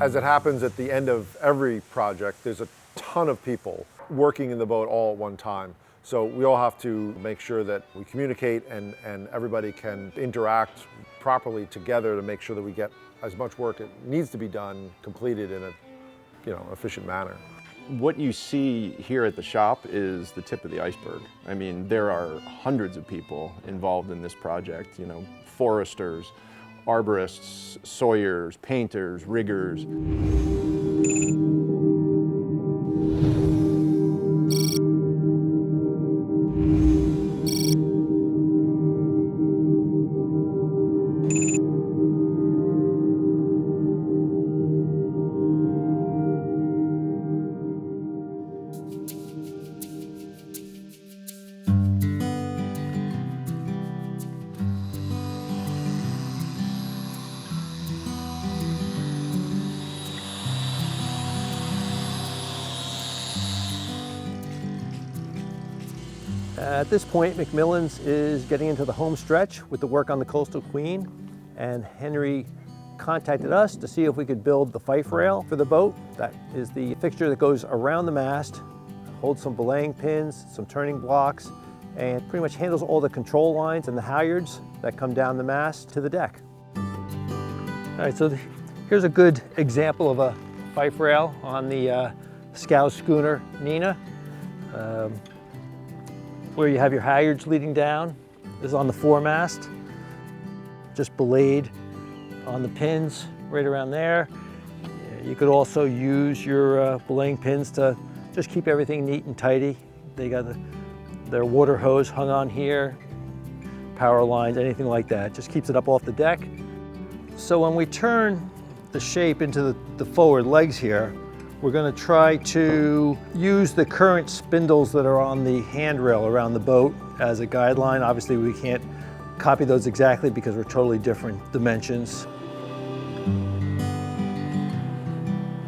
As it happens at the end of every project, there's a ton of people working in the boat all at one time. So we all have to make sure that we communicate and everybody can interact properly together to make sure that we get as much work that needs to be done completed in a efficient manner. What you see here at the shop is the tip of the iceberg. I mean, there are hundreds of people involved in this project, foresters, arborists, sawyers, painters, riggers. At this point, McMillen's is getting into the home stretch with the work on the Coastal Queen, and Henry contacted us to see if we could build the fife rail for the boat. That is the fixture that goes around the mast, holds some belaying pins, some turning blocks, and pretty much handles all the control lines and the halyards that come down the mast to the deck. All right, so here's a good example of a fife rail on the scow schooner Nina. Where you have your halyards leading down. This is on the foremast, just belayed on the pins right around there. You could also use your belaying pins to just keep everything neat and tidy. They got their water hose hung on here, power lines, anything like that. Just keeps it up off the deck. So when we turn the shape into the forward legs here, we're going to try to use the current spindles that are on the handrail around the boat as a guideline. Obviously, we can't copy those exactly because we're totally different dimensions.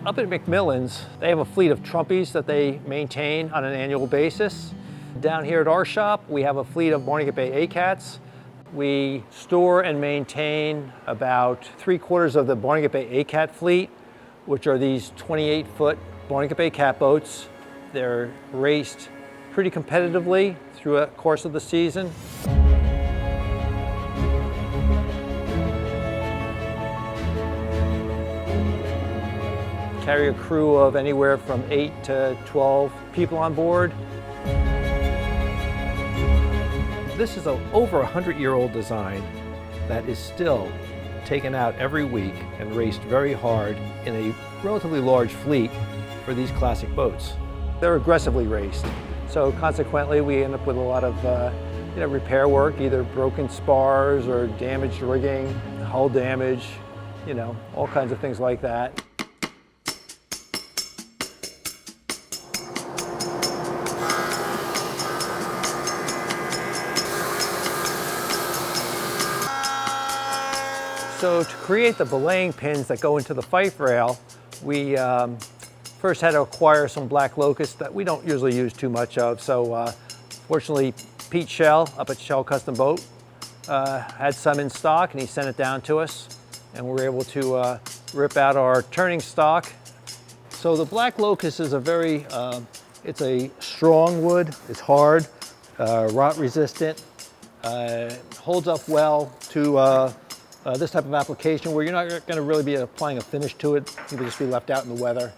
Up at McMillen's, they have a fleet of trumpies that they maintain on an annual basis. Down here at our shop, we have a fleet of Barnegat Bay ACATs. We store and maintain about 3/4 of the Barnegat Bay ACAT fleet, which are these 28-foot Barnegat Bay catboats. They're raced pretty competitively through the course of the season. Carry a crew of anywhere from 8 to 12 people on board. This is an over 100-year-old design that is still taken out every week and raced very hard in a relatively large fleet for these classic boats. They're aggressively raced, so consequently we end up with a lot of repair work, either broken spars or damaged rigging, hull damage, all kinds of things like that. So to create the belaying pins that go into the fife rail, we first had to acquire some black locust that we don't usually use too much of. So fortunately, Pete Shell up at Shell Custom Boat had some in stock, and he sent it down to us, and we were able to rip out our turning stock. So the black locust is it's a strong wood. It's hard, rot resistant, holds up well to this type of application where you're not going to really be applying a finish to it. You can just be left out in the weather.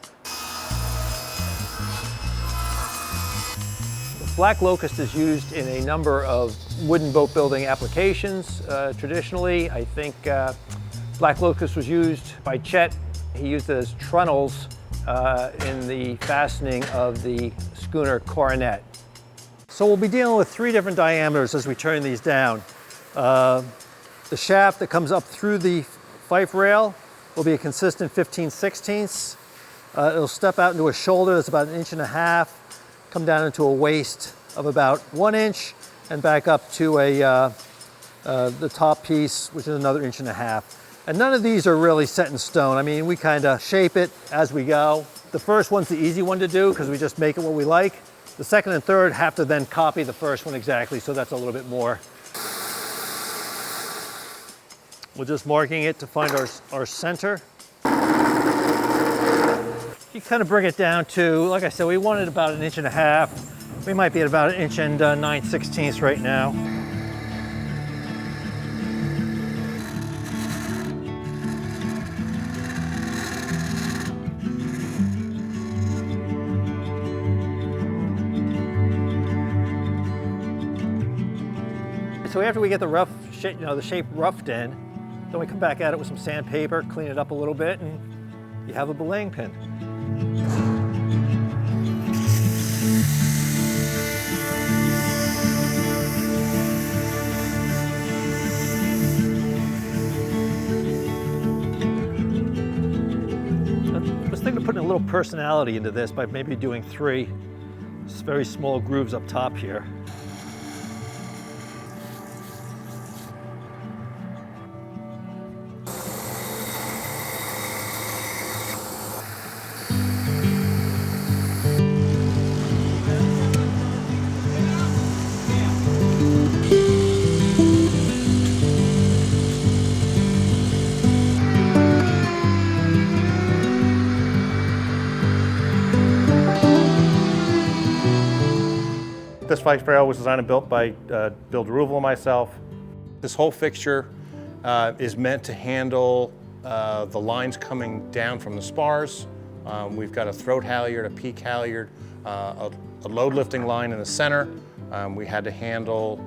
Black locust is used in a number of wooden boat building applications. Traditionally, I think black locust was used by Chet. He used it as trunnels in the fastening of the schooner Coronet. So we'll be dealing with 3 different diameters as we turn these down. The shaft that comes up through the fife rail will be a consistent 15/16. It'll step out into a shoulder that's about 1.5 inches, come down into a waist of about 1 inch, and back up to the top piece, which is another 1.5 inches. And none of these are really set in stone. I mean, we kind of shape it as we go. The first one's the easy one to do because we just make it what we like. The second and third have to then copy the first one exactly, so that's a little bit more. We're just marking it to find our center. You kind of bring it down to, like I said, we wanted about 1.5 inches. We might be at about 1 inch and 9/16 right now. So after we get the rough shape, the shape roughed in, then we come back at it with some sandpaper, clean it up a little bit, and you have a belaying pin. I was thinking of putting a little personality into this by maybe doing 3 very small grooves up top here. This fife rail was designed and built by Bill DeRouville and myself. This whole fixture is meant to handle the lines coming down from the spars. We've got a throat halyard, a peak halyard, a load lifting line in the center. We had to handle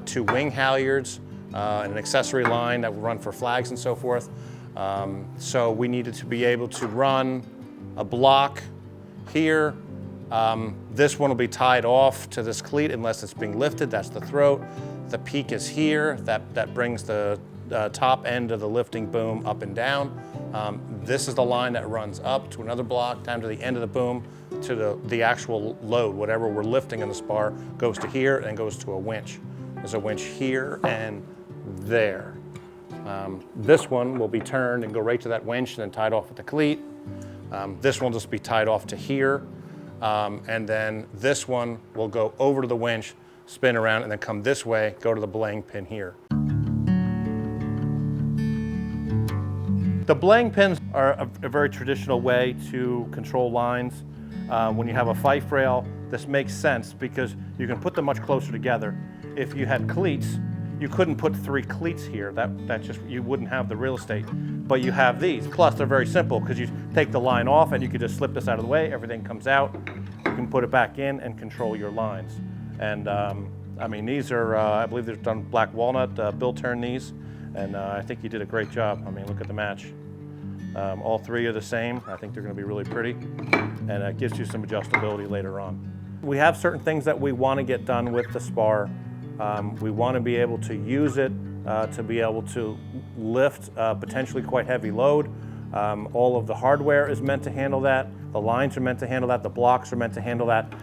2 wing halyards, and an accessory line that would run for flags and so forth. So we needed to be able to run a block here. This one will be tied off to this cleat unless it's being lifted. That's the throat. The peak is here. That brings the top end of the lifting boom up and down. This is the line that runs up to another block, down to the end of the boom, to the actual load. Whatever we're lifting in the spar goes to here and goes to a winch. There's a winch here and there. This one will be turned and go right to that winch and then tied off with the cleat. This one will just be tied off to here. And then this one will go over to the winch, spin around, and then come this way, go to the belaying pin here. The belaying pins are a very traditional way to control lines. When you have a fife rail, this makes sense because you can put them much closer together. If you had cleats, you couldn't put 3 cleats here. That just, you wouldn't have the real estate. But you have these. Plus, they're very simple because you take the line off and you can just slip this out of the way. Everything comes out. You can put it back in and control your lines. And I mean, these are, I believe they've done black walnut. Bill turned these, and I think he did a great job. I mean, look at the match. All 3 are the same. I think they're going to be really pretty, and it gives you some adjustability later on. We have certain things that we want to get done with the spar. We want to be able to use it to be able to lift potentially quite heavy load. All of the hardware is meant to handle that. The lines are meant to handle that. The blocks are meant to handle that.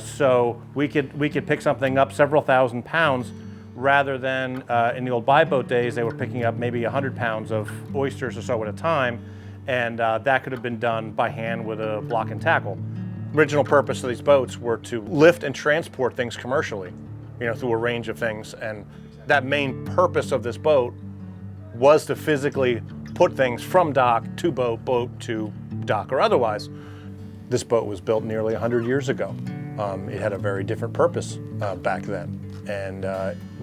So we could pick something up several thousand pounds rather than in the old buy boat days, they were picking up maybe 100 pounds of oysters or so at a time. And that could have been done by hand with a block and tackle. Original purpose of these boats were to lift and transport things commercially, through a range of things. And that main purpose of this boat was to physically put things from dock to boat, boat to dock or otherwise. This boat was built nearly 100 years ago. It had a very different purpose back then. And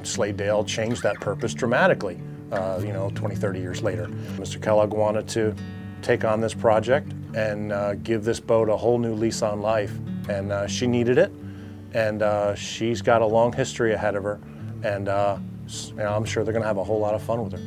Slaydale changed that purpose dramatically, 20, 30 years later. Mr. Kellogg wanted to take on this project and give this boat a whole new lease on life. And she needed it. And she's got a long history ahead of her. And I'm sure they're going to have a whole lot of fun with her.